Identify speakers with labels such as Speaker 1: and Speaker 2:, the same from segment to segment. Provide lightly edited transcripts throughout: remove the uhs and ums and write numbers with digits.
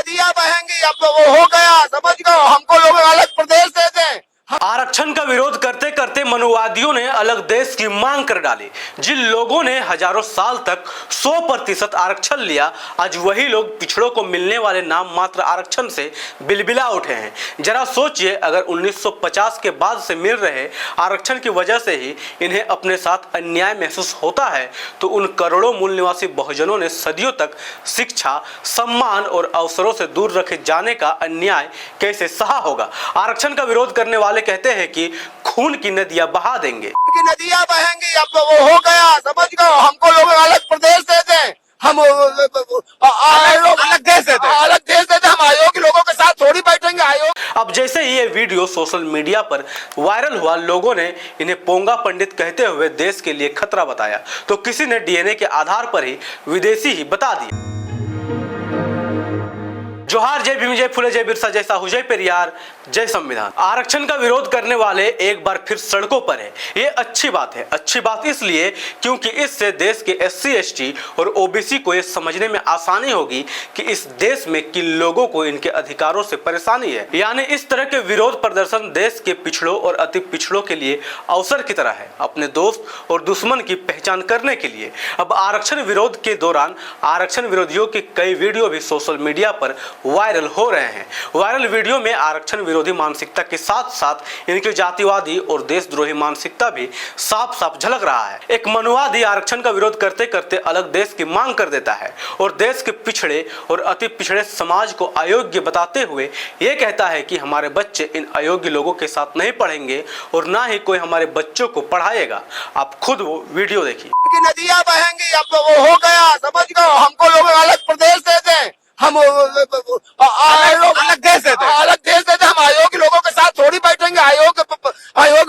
Speaker 1: नदियां बहेंगी, अब तो वो हो गया, समझ गए, हमको लोग अलग प्रदेश दे दें।
Speaker 2: आरक्षण का विरोध करते करते मनुवादियों ने अलग देश की मांग कर डाली। जिन लोगों ने हजारों साल तक 100% आरक्षण लिया, आज वही लोग पिछड़ों को मिलने वाले नाम मात्र आरक्षण से बिलबिला उठे हैं। जरा सोचिए, अगर 1950 के बाद से मिल रहे आरक्षण की वजह से ही इन्हें अपने साथ अन्याय महसूस होता है, तो उन करोड़ों मूल निवासी बहुजनों ने सदियों तक शिक्षा, सम्मान और अवसरों से दूर रखे जाने का अन्याय कैसे सहा होगा। आरक्षण का विरोध करने वाले कहते हैं कि खून की नदियां बहा देंगे।
Speaker 1: की नदियां बहेंगी, अब तो वो हो गया, समझ गए, हमको लोग अलग प्रदेश दे दें, हम अलग देश दे दें, अलग देश दे दें, हम आयोग के लोगों के साथ थोड़ी बैठेंगे। आयोग
Speaker 2: अब जैसे ही ये वीडियो सोशल मीडिया पर वायरल हुआ, लोगों ने इन्हें पोंगा पंडित कहते हुए देश के लिए खतरा बताया, तो किसी ने डीएनए के आधार पर ही विदेशी ही बता दिया। जोहार, जय भीम, जय फुले, जय बिरसा, जय साहू, जय पेरियार, जय संविधान। आरक्षण का विरोध करने वाले एक बार फिर सड़कों पर है। ये अच्छी बात है। अच्छी बात इसलिए क्योंकि इससे देश के SC ST और OBC को ये समझने में आसानी होगी कि इस देश में किन लोगों को इनके अधिकारों से परेशानी है। यानी इस तरह के विरोध प्रदर्शन देश के पिछड़ों और अति पिछड़ों के लिए अवसर की तरह है, अपने दोस्त और दुश्मन की पहचान करने के लिए। अब आरक्षण विरोध के दौरान आरक्षण विरोधियों की कई वीडियो भी सोशल मीडिया पर वायरल हो रहे हैं। वायरल वीडियो में आरक्षण विरोधी मानसिकता के साथ साथ इनकी जातिवादी और देशद्रोही मानसिकता भी साफ साफ झलक रहा है। एक मनुवादी आरक्षण का विरोध करते करते अलग देश की मांग कर देता है और देश के पिछड़े और अति पिछड़े समाज को अयोग्य बताते हुए यह कहता है कि हमारे बच्चे इन अयोग्य लोगों के साथ नहीं पढ़ेंगे और ना ही कोई हमारे बच्चों को पढ़ाएगा। आप खुद वो वीडियो देखिए।
Speaker 1: की नदियां बहेंगी, अब तो वो हो गया, समझ गए, हमको लोग अलग प्रदेश दे दें, हम अलग देश दे दें, अलग देश दे दें, हम आयोग के लोगों के साथ थोड़ी बैठेंगे। आयोग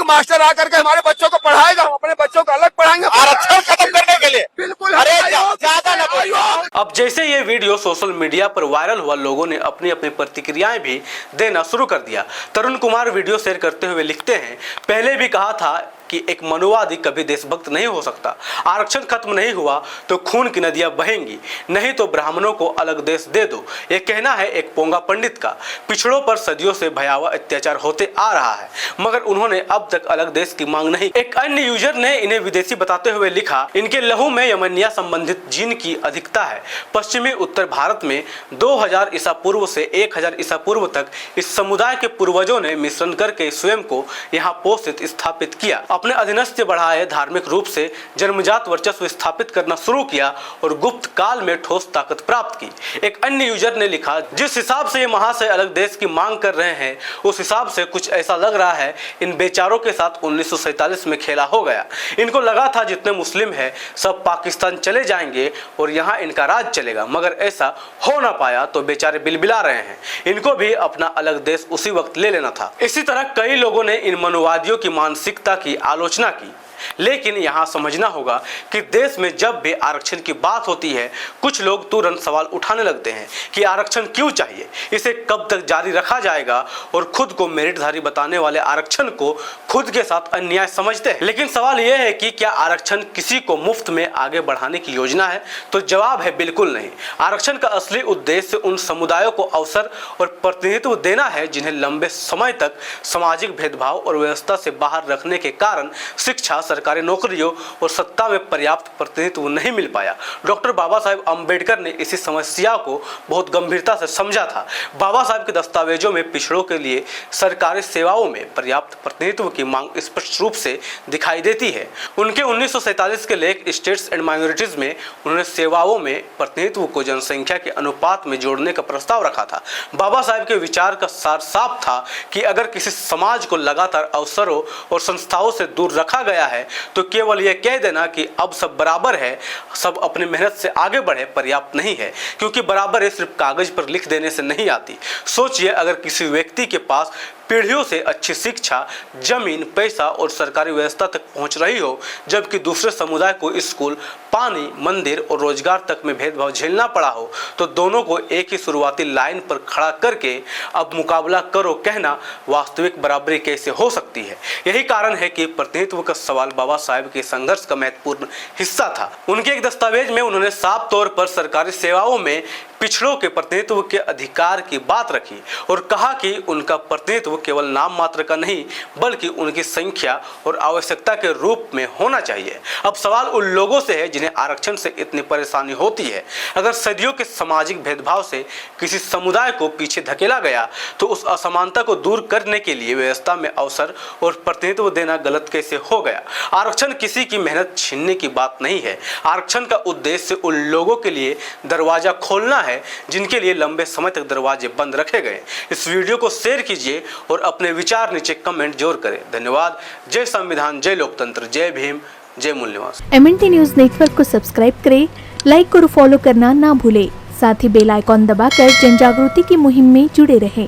Speaker 1: मास्टर आकर के हमारे बच्चों को पढ़ाएगा, हम अपने बच्चों को अलग पढ़ाएंगे आरक्षण खत्म करने के लिए। बिल्कुल, अरे ज्यादा न बोलिए।
Speaker 2: अब जैसे ये वीडियो सोशल मीडिया पर वायरल हुआ, लोगों ने अपनी अपनी प्रतिक्रियाएं भी देना शुरू कर दिया। तरुण कुमार वीडियो शेयर करते हुए लिखते हैं, पहले भी कहा था कि एक मनुवादी कभी देशभक्त नहीं हो सकता। आरक्षण खत्म नहीं हुआ तो खून की नदियां बहेंगी, नहीं तो ब्राह्मणों को अलग देश दे दो। ये कहना है एक पोंगा पंडित का। पिछड़ों पर सदियों से भयावह अत्याचार होते आ रहा है, मगर उन्होंने अब तक अलग देश की मांग नहीं। एक अन्य यूजर ने इन्हें विदेशी बताते हुए लिखा, इनके लहू में यमनिया संबंधित जीन की अधिकता है। पश्चिमी उत्तर भारत में 2000 ईसा पूर्व से 1000 ईसा पूर्व तक इस समुदाय के पूर्वजों ने मिश्रण करके स्वयं को यहाँ पोषित स्थापित किया, अपने अधीनस्थ बढ़ाए, धार्मिक रूप से जन्मजात वर्चस्व स्थापित करना शुरू किया और गुप्त काल में ठोस ताकत प्राप्त की। एक अन्य यूजर ने लिखा, जिस हिसाब से ये महाशय अलग देश की मांग कर रहे हैं, उस हिसाब से कुछ ऐसा लग रहा है इन बेचारों के साथ 1947 में खेला हो गया। इनको लगा था जितने मुस्लिम है सब पाकिस्तान चले जाएंगे और यहाँ इनका राज चलेगा, मगर ऐसा हो ना पाया तो बेचारे बिलबिला रहे हैं। इनको भी अपना अलग देश उसी वक्त ले लेना था। इसी तरह कई लोगों ने इन मनुवादियों की मानसिकता की आलोचना की, लेकिन यहाँ समझना होगा कि देश में जब भी आरक्षण की बात होती है, कुछ लोग तुरंत सवाल उठाने लगते हैं कि आरक्षण क्यों चाहिए, इसे कब तक जारी रखा जाएगा, और खुद को मेरिटधारी बताने वाले आरक्षण को खुद के साथ अन्याय समझते हैं। लेकिन सवाल यह है कि क्या आरक्षण किसी को मुफ्त में आगे बढ़ाने की योजना है? तो जवाब है बिल्कुल नहीं। आरक्षण का असली उद्देश्य उन समुदायों को अवसर और प्रतिनिधित्व देना है जिन्हें लंबे समय तक सामाजिक भेदभाव और व्यवस्था से बाहर रखने के कारण शिक्षा, सरकारी नौकरियों और सत्ता में पर्याप्त प्रतिनिधित्व नहीं मिल पाया। डॉक्टर बाबा साहेब अम्बेडकर ने इसी समस्या को बहुत गंभीरता से समझा था। बाबा साहेब के दस्तावेजों में पिछड़ों के लिए सरकारी सेवाओं में पर्याप्त प्रतिनिधित्व की मांग स्पष्ट रूप से दिखाई देती है। उनके 1947 के लेख स्टेट्स एंड माइनॉरिटीज में उन्होंने सेवाओं में प्रतिनिधित्व को जनसंख्या के अनुपात में जोड़ने का प्रस्ताव रखा था। बाबा साहेब के विचार का सार साफ था कि अगर किसी समाज को लगातार अवसरों और संस्थाओं से दूर रखा गया है तो केवल यह कह देना कि अब सब बराबर है, सब अपनी मेहनत से आगे बढ़े पर्याप्त नहीं है, क्योंकि बराबर सिर्फ कागज पर लिख देने से नहीं आती। सोचिए, अगर किसी व्यक्ति के पास पीढ़ियों से अच्छी शिक्षा, जमीन, पैसा और सरकारी व्यवस्था तक पहुंच रही हो, जबकि दूसरे समुदाय को स्कूल, पानी, मंदिर और रोजगार तक में भेदभाव झेलना पड़ा हो, तो दोनों को एक ही शुरुआती लाइन पर खड़ा करके अब मुकाबला करो कहना वास्तविक बराबरी कैसे हो सकती है? यही कारण है कि प्रतिनिधित्व का सवाल बाबा साहेब के संघर्ष का महत्वपूर्ण हिस्सा था। उनके एक दस्तावेज में उन्होंने साफ तौर पर सरकारी सेवाओं में पिछड़ों के प्रतिनिधित्व के अधिकार की बात रखी और कहा कि उनका प्रतिनिधित्व केवल नाम मात्र का नहीं बल्कि उनकी संख्या और आवश्यकता के रूप में होना चाहिए। अब सवाल उन लोगों से है जिन्हें आरक्षण से इतनी परेशानी होती है। अगर सदियों के सामाजिक भेदभाव से किसी समुदाय को पीछे धकेला गया तो उस असमानता को दूर करने के लिए व्यवस्था में अवसर और प्रतिनिधित्व देना गलत कैसे हो गया। आरक्षण किसी की मेहनत छीनने की बात नहीं है। आरक्षण का उद्देश्य उन लोगों के लिए दरवाजा खोलना है जिनके लिए लंबे समय तक दरवाजे बंद रखे गए। इस वीडियो को शेयर कीजिए और अपने विचार नीचे कमेंट जरूर करें। धन्यवाद। जय संविधान, जय लोकतंत्र, जय भीम, जय मूल निवास।
Speaker 3: MNT न्यूज नेटवर्क को सब्सक्राइब करें, लाइक और फॉलो करना ना भूलें। साथ ही बेल आइकॉन दबाकर जन जागृति की मुहिम में जुड़े रहें।